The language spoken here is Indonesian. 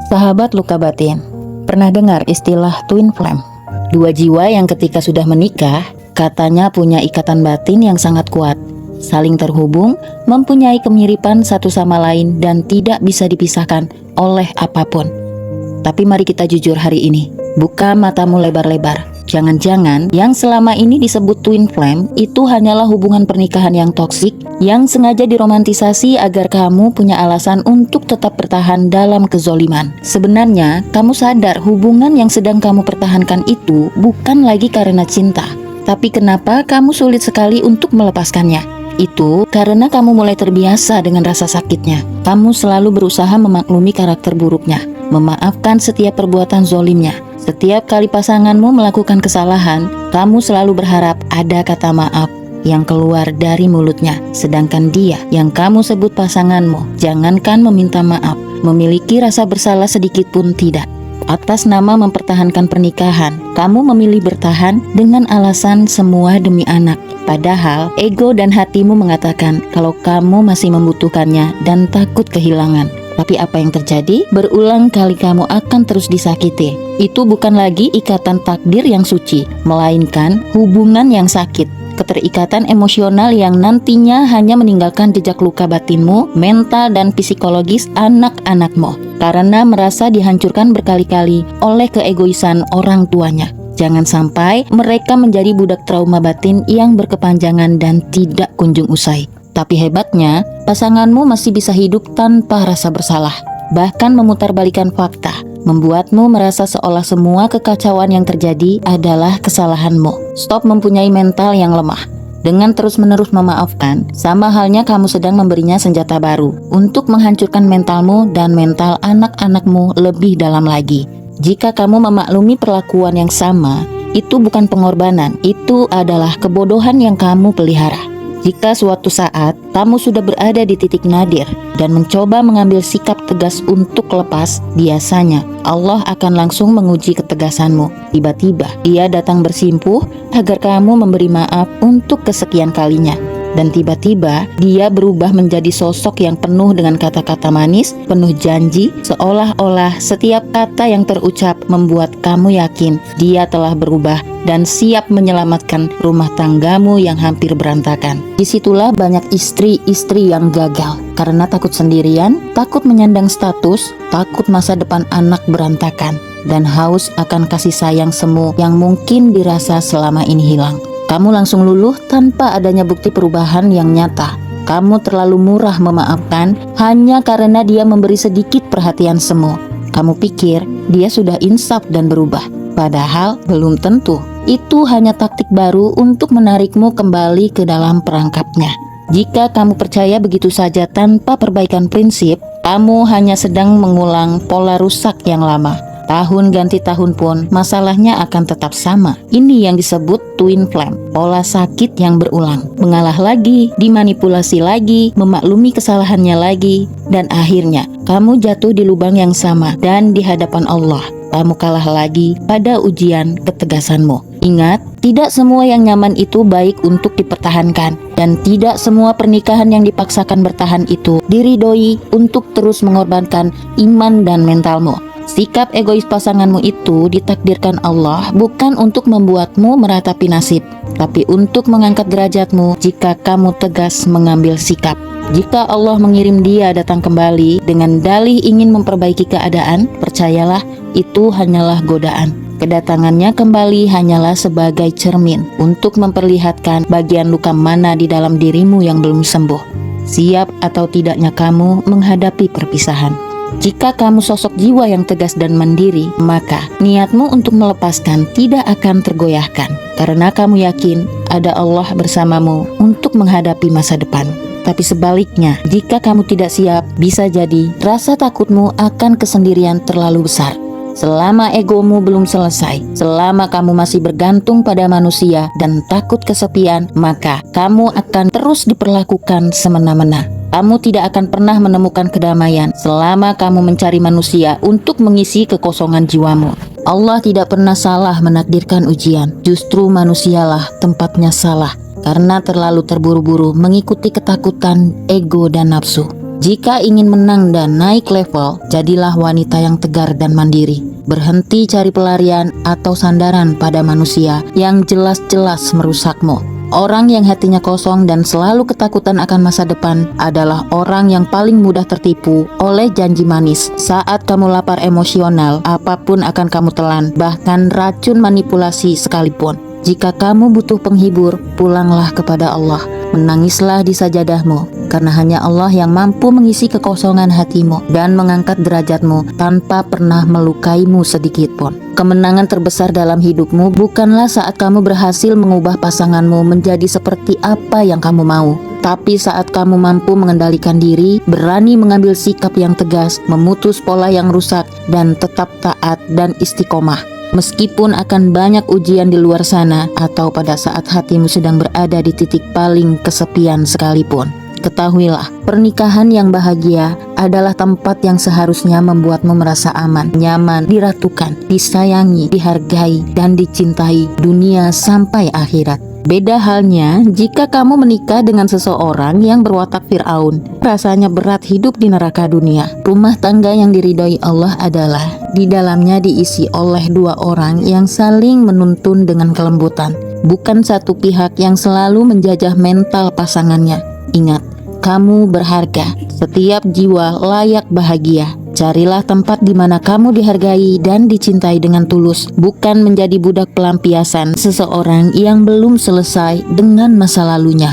Sahabat luka batin, pernah dengar istilah twin flame? Dua jiwa yang ketika sudah menikah, katanya punya ikatan batin yang sangat kuat, saling terhubung, mempunyai kemiripan satu sama lain dan tidak bisa dipisahkan oleh apapun. Tapi mari kita jujur hari ini, buka matamu lebar-lebar. Jangan-jangan yang selama ini disebut twin flame itu hanyalah hubungan pernikahan yang toksik yang sengaja diromantisasi agar kamu punya alasan untuk tetap bertahan dalam kezoliman. Sebenarnya, kamu sadar hubungan yang sedang kamu pertahankan itu bukan lagi karena cinta. Tapi kenapa kamu sulit sekali untuk melepaskannya? Itu karena kamu mulai terbiasa dengan rasa sakitnya. Kamu selalu berusaha memaklumi karakter buruknya, memaafkan setiap perbuatan zolimnya. Setiap kali pasanganmu melakukan kesalahan, kamu selalu berharap ada kata maaf yang keluar dari mulutnya. Sedangkan dia yang kamu sebut pasanganmu, jangankan meminta maaf, memiliki rasa bersalah sedikit pun tidak. Atas nama mempertahankan pernikahan, kamu memilih bertahan dengan alasan semua demi anak. Padahal ego dan hatimu mengatakan kalau kamu masih membutuhkannya dan takut kehilangan. Tapi apa yang terjadi? Berulang kali kamu akan terus disakiti. Itu bukan lagi ikatan takdir yang suci, melainkan hubungan yang sakit. Keterikatan emosional yang nantinya hanya meninggalkan jejak luka batinmu, mental dan psikologis anak-anakmu. Karena merasa dihancurkan berkali-kali oleh keegoisan orang tuanya. Jangan sampai mereka menjadi budak trauma batin yang berkepanjangan dan tidak kunjung usai. Tapi hebatnya, pasanganmu masih bisa hidup tanpa rasa bersalah. Bahkan memutarbalikkan fakta, membuatmu merasa seolah semua kekacauan yang terjadi adalah kesalahanmu. Stop mempunyai mental yang lemah. Dengan terus-menerus memaafkan, sama halnya kamu sedang memberinya senjata baru untuk menghancurkan mentalmu dan mental anak-anakmu lebih dalam lagi. Jika kamu memaklumi perlakuan yang sama, itu bukan pengorbanan, itu adalah kebodohan yang kamu pelihara. Jika suatu saat kamu sudah berada di titik nadir dan mencoba mengambil sikap tegas untuk lepas, biasanya Allah akan langsung menguji ketegasanmu. Tiba-tiba Dia datang bersimpuh agar kamu memberi maaf untuk kesekian kalinya. Dan tiba-tiba Dia berubah menjadi sosok yang penuh dengan kata-kata manis, penuh janji, seolah-olah setiap kata yang terucap membuat kamu yakin Dia telah berubah dan siap menyelamatkan rumah tanggamu yang hampir berantakan. Disitulah banyak istri-istri yang gagal karena takut sendirian, takut menyandang status, takut masa depan anak berantakan, dan haus akan kasih sayang semu yang mungkin dirasa selama ini hilang. Kamu langsung luluh tanpa adanya bukti perubahan yang nyata. Kamu terlalu murah memaafkan hanya karena dia memberi sedikit perhatian semu. Kamu pikir dia sudah insaf dan berubah. Padahal belum tentu. Itu hanya taktik baru untuk menarikmu kembali ke dalam perangkapnya. Jika kamu percaya begitu saja tanpa perbaikan prinsip, kamu hanya sedang mengulang pola rusak yang lama. Tahun ganti tahun pun masalahnya akan tetap sama. Ini yang disebut twin flame, pola sakit yang berulang. Mengalah lagi, dimanipulasi lagi, memaklumi kesalahannya lagi, dan akhirnya kamu jatuh di lubang yang sama dan di hadapan Allah. Kamu kalah lagi pada ujian ketegasanmu. Ingat, tidak semua yang nyaman itu baik untuk dipertahankan, dan tidak semua pernikahan yang dipaksakan bertahan itu diridhoi untuk terus mengorbankan iman dan mentalmu. Sikap egois pasanganmu itu ditakdirkan Allah bukan untuk membuatmu meratapi nasib, tapi untuk mengangkat derajatmu jika kamu tegas mengambil sikap. Jika Allah mengirim dia datang kembali dengan dalih ingin memperbaiki keadaan, percayalah itu hanyalah godaan. Kedatangannya kembali hanyalah sebagai cermin untuk memperlihatkan bagian luka mana di dalam dirimu yang belum sembuh. Siap atau tidaknya kamu menghadapi perpisahan. Jika kamu sosok jiwa yang tegas dan mandiri, maka niatmu untuk melepaskan tidak akan tergoyahkan, karena kamu yakin ada Allah bersamamu untuk menghadapi masa depan. Tapi sebaliknya, jika kamu tidak siap, bisa jadi rasa takutmu akan kesendirian terlalu besar. Selama egomu belum selesai, selama kamu masih bergantung pada manusia dan takut kesepian, maka kamu akan terus diperlakukan semena-mena. Kamu tidak akan pernah menemukan kedamaian selama kamu mencari manusia untuk mengisi kekosongan jiwamu. Allah tidak pernah salah menakdirkan ujian. Justru manusialah tempatnya salah karena terlalu terburu-buru mengikuti ketakutan, ego, dan nafsu. Jika ingin menang dan naik level, jadilah wanita yang tegar dan mandiri. Berhenti cari pelarian atau sandaran pada manusia yang jelas-jelas merusakmu. Orang yang hatinya kosong dan selalu ketakutan akan masa depan adalah orang yang paling mudah tertipu oleh janji manis. Saat kamu lapar emosional, apapun akan kamu telan, bahkan racun manipulasi sekalipun. Jika kamu butuh penghibur, pulanglah kepada Allah. Menangislah di sajadahmu, karena hanya Allah yang mampu mengisi kekosongan hatimu dan mengangkat derajatmu tanpa pernah melukaimu sedikitpun. Kemenangan terbesar dalam hidupmu bukanlah saat kamu berhasil mengubah pasanganmu menjadi seperti apa yang kamu mau, tapi saat kamu mampu mengendalikan diri, berani mengambil sikap yang tegas, memutus pola yang rusak, dan tetap taat dan istiqomah. Meskipun akan banyak ujian di luar sana, atau pada saat hatimu sedang berada di titik paling kesepian sekalipun, ketahuilah, pernikahan yang bahagia adalah tempat yang seharusnya membuatmu merasa aman, nyaman, diratukan, disayangi, dihargai, dan dicintai dunia sampai akhirat. Beda halnya jika kamu menikah dengan seseorang yang berwatak Fir'aun. Rasanya berat hidup di neraka dunia. Rumah tangga yang diridhoi Allah adalah di dalamnya diisi oleh dua orang yang saling menuntun dengan kelembutan, bukan satu pihak yang selalu menjajah mental pasangannya. Ingat, kamu berharga. Setiap jiwa layak bahagia. Carilah tempat di mana kamu dihargai dan dicintai dengan tulus, bukan menjadi budak pelampiasan seseorang yang belum selesai dengan masa lalunya.